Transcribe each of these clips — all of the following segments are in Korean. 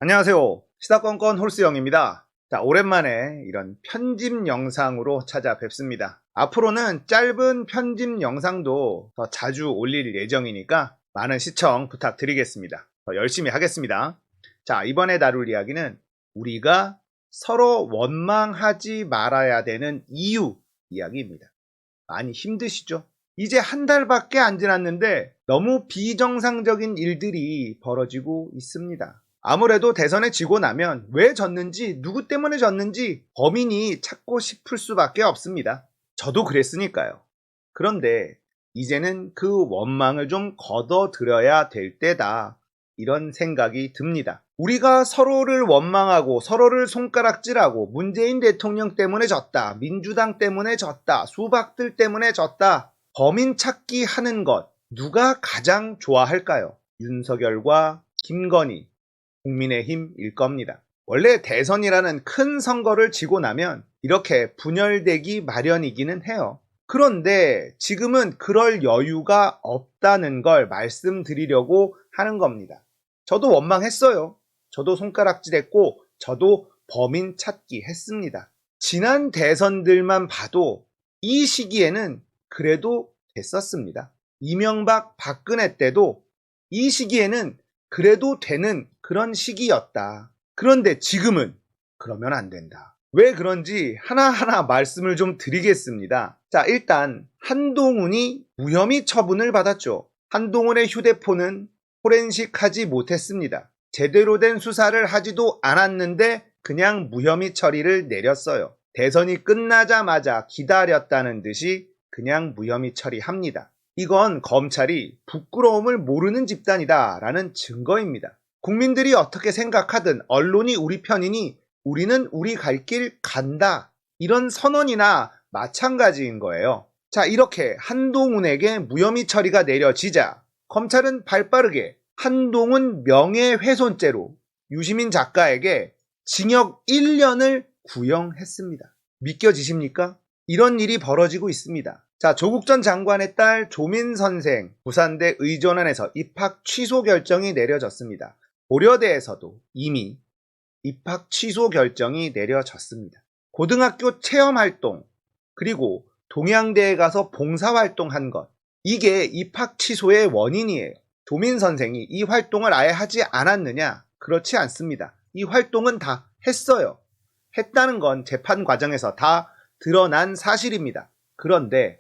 안녕하세요. 시사건건 홀스영입니다. 자, 오랜만에 이런 편집 영상으로 찾아뵙습니다. 앞으로는 짧은 편집 영상도 더 자주 올릴 예정이니까 많은 시청 부탁드리겠습니다. 더 열심히 하겠습니다. 자, 이번에 다룰 이야기는 우리가 서로 원망하지 말아야 되는 이유 이야기입니다. 많이 힘드시죠? 이제 한 달밖에 안 지났는데 너무 비정상적인 일들이 벌어지고 있습니다. 아무래도 대선에 지고 나면 왜 졌는지, 누구 때문에 졌는지 범인이 찾고 싶을 수밖에 없습니다. 저도 그랬으니까요. 그런데 이제는 그 원망을 좀 걷어들여야 될 때다. 이런 생각이 듭니다. 우리가 서로를 원망하고 서로를 손가락질하고 문재인 대통령 때문에 졌다, 민주당 때문에 졌다, 수박들 때문에 졌다, 범인 찾기 하는 것 누가 가장 좋아할까요? 윤석열과 김건희, 국민의힘일 겁니다. 원래 대선이라는 큰 선거를 지고 나면 이렇게 분열되기 마련이기는 해요. 그런데 지금은 그럴 여유가 없다는 걸 말씀드리려고 하는 겁니다. 저도 원망했어요. 저도 손가락질했고 저도 범인 찾기 했습니다. 지난 대선들만 봐도 이 시기에는 그래도 됐었습니다. 이명박, 박근혜 때도 이 시기에는 그래도 되는 그런 시기였다. 그런데 지금은 그러면 안 된다. 왜 그런지 하나하나 말씀을 좀 드리겠습니다. 자, 일단 한동훈이 무혐의 처분을 받았죠. 한동훈의 휴대폰은 포렌식하지 못했습니다. 제대로 된 수사를 하지도 않았는데 그냥 무혐의 처리를 내렸어요. 대선이 끝나자마자 기다렸다는 듯이 그냥 무혐의 처리합니다. 이건 검찰이 부끄러움을 모르는 집단이다 라는 증거입니다. 국민들이 어떻게 생각하든 언론이 우리 편이니 우리는 우리 갈 길 간다, 이런 선언이나 마찬가지인 거예요. 자, 이렇게 한동훈에게 무혐의 처리가 내려지자 검찰은 발빠르게 한동훈 명예훼손죄로 유시민 작가에게 징역 1년을 구형했습니다. 믿겨지십니까? 이런 일이 벌어지고 있습니다. 자, 조국 전 장관의 딸 조민 선생 부산대 의전원에서 입학 취소 결정이 내려졌습니다. 고려대에서도 이미 입학 취소 결정이 내려졌습니다. 고등학교 체험활동, 그리고 동양대에 가서 봉사활동한 것, 이게 입학 취소의 원인이에요. 조민 선생이 이 활동을 아예 하지 않았느냐? 그렇지 않습니다. 이 활동은 다 했어요. 했다는 건 재판 과정에서 다 드러난 사실입니다. 그런데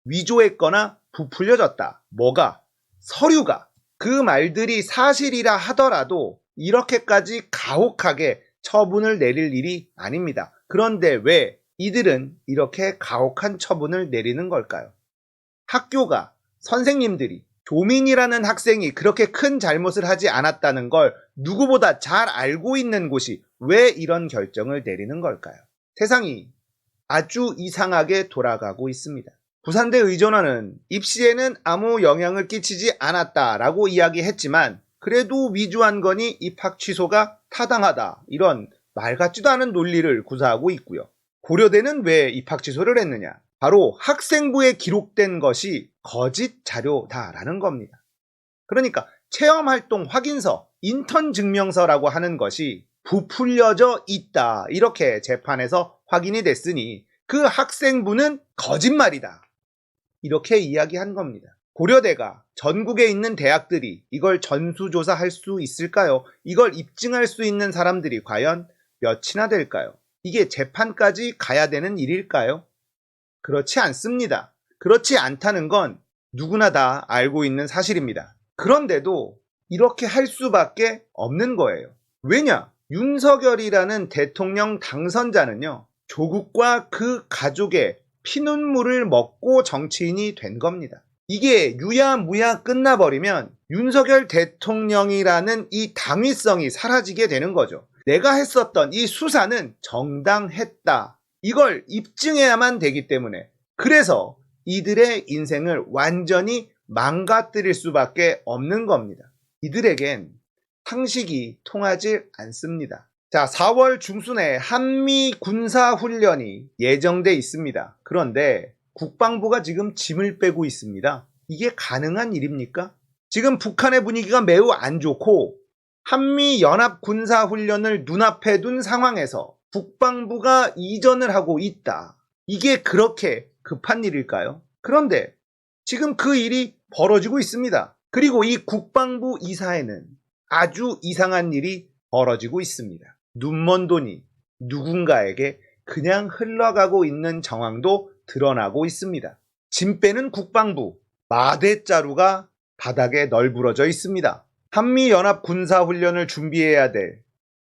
위조했거나 부풀려졌다. 뭐가? 서류가. 그 말들이 사실이라 하더라도 이렇게까지 가혹하게 처분을 내릴 일이 아닙니다. 그런데 왜 이들은 이렇게 가혹한 처분을 내리는 걸까요? 학교가, 선생님들이 조민이라는 학생이 그렇게 큰 잘못을 하지 않았다는 걸 누구보다 잘 알고 있는 곳이 왜 이런 결정을 내리는 걸까요? 세상이 아주 이상하게 돌아가고 있습니다. 부산대 의전원은 입시에는 아무 영향을 끼치지 않았다라고 이야기했지만 그래도 위조한 거니 입학 취소가 타당하다, 이런 말 같지도 않은 논리를 구사하고 있고요. 고려대는 왜 입학 취소를 했느냐? 바로 학생부에 기록된 것이 거짓 자료다라는 겁니다. 그러니까 체험활동 확인서, 인턴 증명서라고 하는 것이 부풀려져 있다, 이렇게 재판에서 확인이 됐으니 그 학생부는 거짓말이다, 이렇게 이야기한 겁니다. 고려대가 전국에 있는 대학들이 이걸 전수조사할 수 있을까요? 이걸 입증할 수 있는 사람들이 과연 몇이나 될까요? 이게 재판까지 가야 되는 일일까요? 그렇지 않습니다. 그렇지 않다는 건 누구나 다 알고 있는 사실입니다. 그런데도 이렇게 할 수밖에 없는 거예요. 왜냐? 윤석열이라는 대통령 당선자는요, 조국과 그 가족의 피눈물을 먹고 정치인이 된 겁니다. 이게 유야무야 끝나버리면 윤석열 대통령이라는 이 당위성이 사라지게 되는 거죠. 내가 했었던 이 수사는 정당했다, 이걸 입증해야만 되기 때문에, 그래서 이들의 인생을 완전히 망가뜨릴 수밖에 없는 겁니다. 이들에겐 상식이 통하지 않습니다. 자, 4월 중순에 한미 군사훈련이 예정돼 있습니다. 그런데 국방부가 지금 짐을 빼고 있습니다. 이게 가능한 일입니까? 지금 북한의 분위기가 매우 안 좋고 한미연합군사훈련을 눈앞에 둔 상황에서 국방부가 이전을 하고 있다. 이게 그렇게 급한 일일까요? 그런데 지금 그 일이 벌어지고 있습니다. 그리고 이 국방부 이사에는 아주 이상한 일이 벌어지고 있습니다. 눈먼 돈이 누군가에게 그냥 흘러가고 있는 정황도 드러나고 있습니다. 짐 빼는 국방부, 마대자루가 바닥에 널브러져 있습니다. 한미연합 군사훈련을 준비해야 될,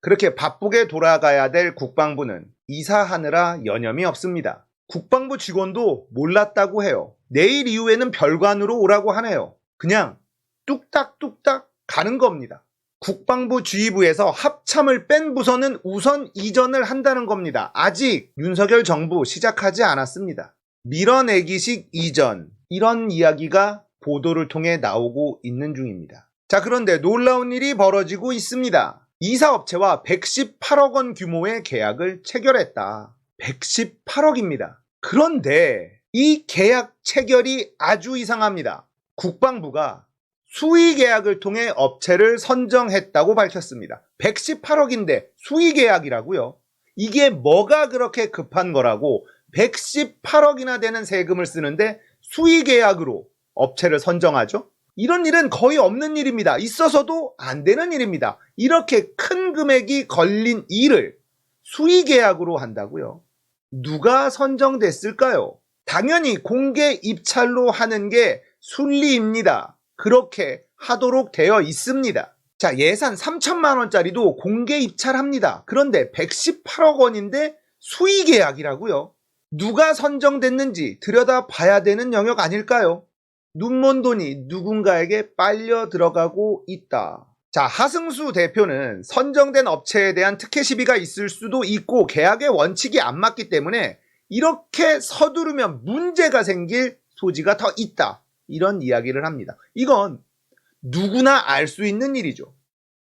그렇게 바쁘게 돌아가야 될 국방부는 이사하느라 여념이 없습니다. 국방부 직원도 몰랐다고 해요. 내일 이후에는 별관으로 오라고 하네요. 그냥 뚝딱뚝딱 가는 겁니다. 국방부 지휘부에서 합참을 뺀 부서는 우선 이전을 한다는 겁니다. 아직 윤석열 정부 시작하지 않았습니다. 밀어내기식 이전, 이런 이야기가 보도를 통해 나오고 있는 중입니다. 자, 그런데 놀라운 일이 벌어지고 있습니다. 이사업체와 118억 원 규모의 계약을 체결했다. 118억입니다. 그런데 이 계약 체결이 아주 이상합니다. 국방부가 수의 계약을 통해 업체를 선정했다고 밝혔습니다. 118억인데 수의 계약이라고요? 이게 뭐가 그렇게 급한 거라고 118억이나 되는 세금을 쓰는데 수의 계약으로 업체를 선정하죠? 이런 일은 거의 없는 일입니다. 있어서도 안 되는 일입니다. 이렇게 큰 금액이 걸린 일을 수의 계약으로 한다고요? 누가 선정됐을까요? 당연히 공개 입찰로 하는 게 순리입니다. 그렇게 하도록 되어 있습니다. 자, 예산 3천만 원짜리도 공개 입찰합니다. 그런데 118억 원인데 수의 계약이라고요? 누가 선정됐는지 들여다봐야 되는 영역 아닐까요? 눈먼 돈이 누군가에게 빨려 들어가고 있다. 자, 하승수 대표는 선정된 업체에 대한 특혜 시비가 있을 수도 있고 계약의 원칙이 안 맞기 때문에 이렇게 서두르면 문제가 생길 소지가 더 있다. 이런 이야기를 합니다. 이건 누구나 알 수 있는 일이죠.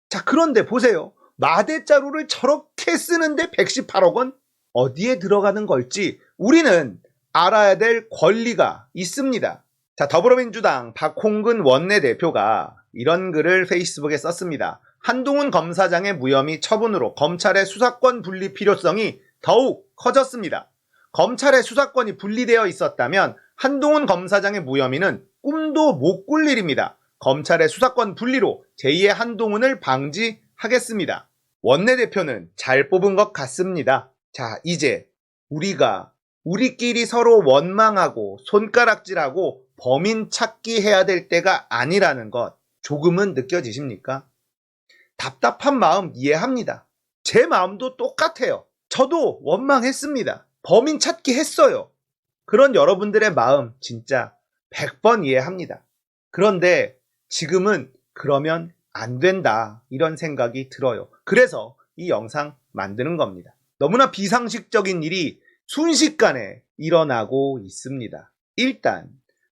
자, 그런데 보세요. 마대자루를 저렇게 쓰는데 118억 원? 어디에 들어가는 걸지 우리는 알아야 될 권리가 있습니다. 자, 더불어민주당 박홍근 원내대표가 이런 글을 페이스북에 썼습니다. 한동훈 검사장의 무혐의 처분으로 검찰의 수사권 분리 필요성이 더욱 커졌습니다. 검찰의 수사권이 분리되어 있었다면 한동훈 검사장의 무혐의는 꿈도 못 꿀 일입니다. 검찰의 수사권 분리로 제2의 한동훈을 방지하겠습니다. 원내대표는 잘 뽑은 것 같습니다. 자, 이제 우리끼리 서로 원망하고 손가락질하고 범인 찾기 해야 될 때가 아니라는 것 조금은 느껴지십니까? 답답한 마음 이해합니다. 제 마음도 똑같아요. 저도 원망했습니다. 범인 찾기 했어요. 그런 여러분들의 마음 진짜 100번 이해합니다. 그런데 지금은 그러면 안 된다 이런 생각이 들어요. 그래서 이 영상 만드는 겁니다. 너무나 비상식적인 일이 순식간에 일어나고 있습니다. 일단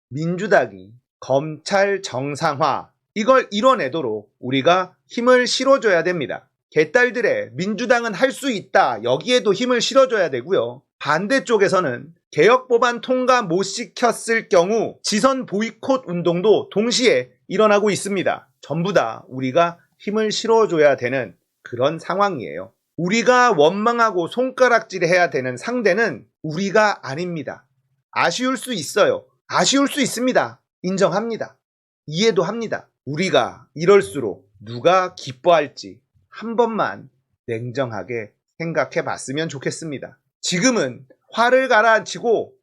민주당이 검찰 정상화 이걸 이뤄내도록 우리가 힘을 실어줘야 됩니다. 개딸들의 민주당은 할 수 있다 여기에도 힘을 실어줘야 되고요. 반대쪽에서는 개혁법안 통과 못 시켰을 경우 지선 보이콧 운동도 동시에 일어나고 있습니다. 전부 다 우리가 힘을 실어줘야 되는 그런 상황이에요. 우리가 원망하고 손가락질해야 되는 상대는 우리가 아닙니다. 아쉬울 수 있어요. 아쉬울 수 있습니다. 인정합니다. 이해도 합니다. 우리가 이럴수록 누가 기뻐할지 한 번만 냉정하게 생각해 봤으면 좋겠습니다. 지금은 화를 가라앉히고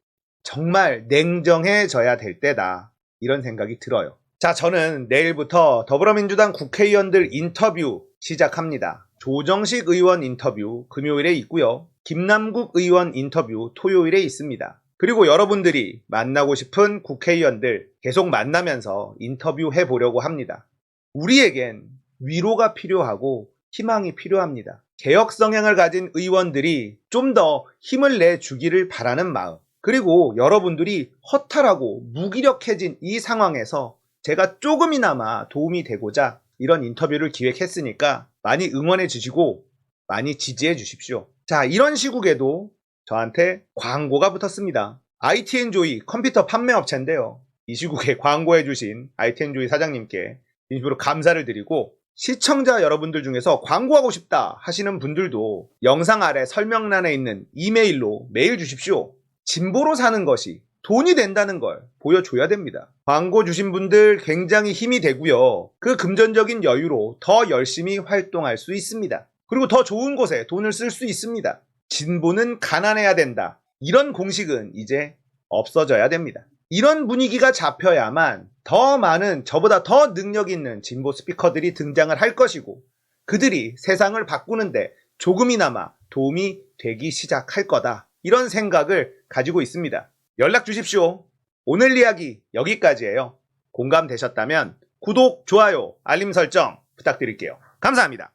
정말 냉정해져야 될 때다. 이런 생각이 들어요. 자, 저는 내일부터 더불어민주당 국회의원들 인터뷰 시작합니다. 조정식 의원 인터뷰 금요일에 있고요. 김남국 의원 인터뷰 토요일에 있습니다. 그리고 여러분들이 만나고 싶은 국회의원들 계속 만나면서 인터뷰해 보려고 합니다. 우리에겐 위로가 필요하고 희망이 필요합니다. 개혁 성향을 가진 의원들이 좀 더 힘을 내주기를 바라는 마음, 그리고 여러분들이 허탈하고 무기력해진 이 상황에서 제가 조금이나마 도움이 되고자 이런 인터뷰를 기획했으니까 많이 응원해 주시고 많이 지지해 주십시오. 자, 이런 시국에도 저한테 광고가 붙었습니다. IT엔조이 컴퓨터 판매업체인데요. 이 시국에 광고해 주신 IT엔조이 사장님께 진심으로 감사를 드리고 시청자 여러분들 중에서 광고하고 싶다 하시는 분들도 영상 아래 설명란에 있는 이메일로 메일 주십시오. 진보로 사는 것이 돈이 된다는 걸 보여줘야 됩니다. 광고 주신 분들 굉장히 힘이 되고요. 그 금전적인 여유로 더 열심히 활동할 수 있습니다. 그리고 더 좋은 곳에 돈을 쓸 수 있습니다. 진보는 가난해야 된다. 이런 공식은 이제 없어져야 됩니다. 이런 분위기가 잡혀야만 더 많은 저보다 더 능력 있는 진보 스피커들이 등장을 할 것이고 그들이 세상을 바꾸는데 조금이나마 도움이 되기 시작할 거다. 이런 생각을 가지고 있습니다. 연락 주십시오. 오늘 이야기 여기까지예요. 공감되셨다면 구독, 좋아요, 알림 설정 부탁드릴게요. 감사합니다.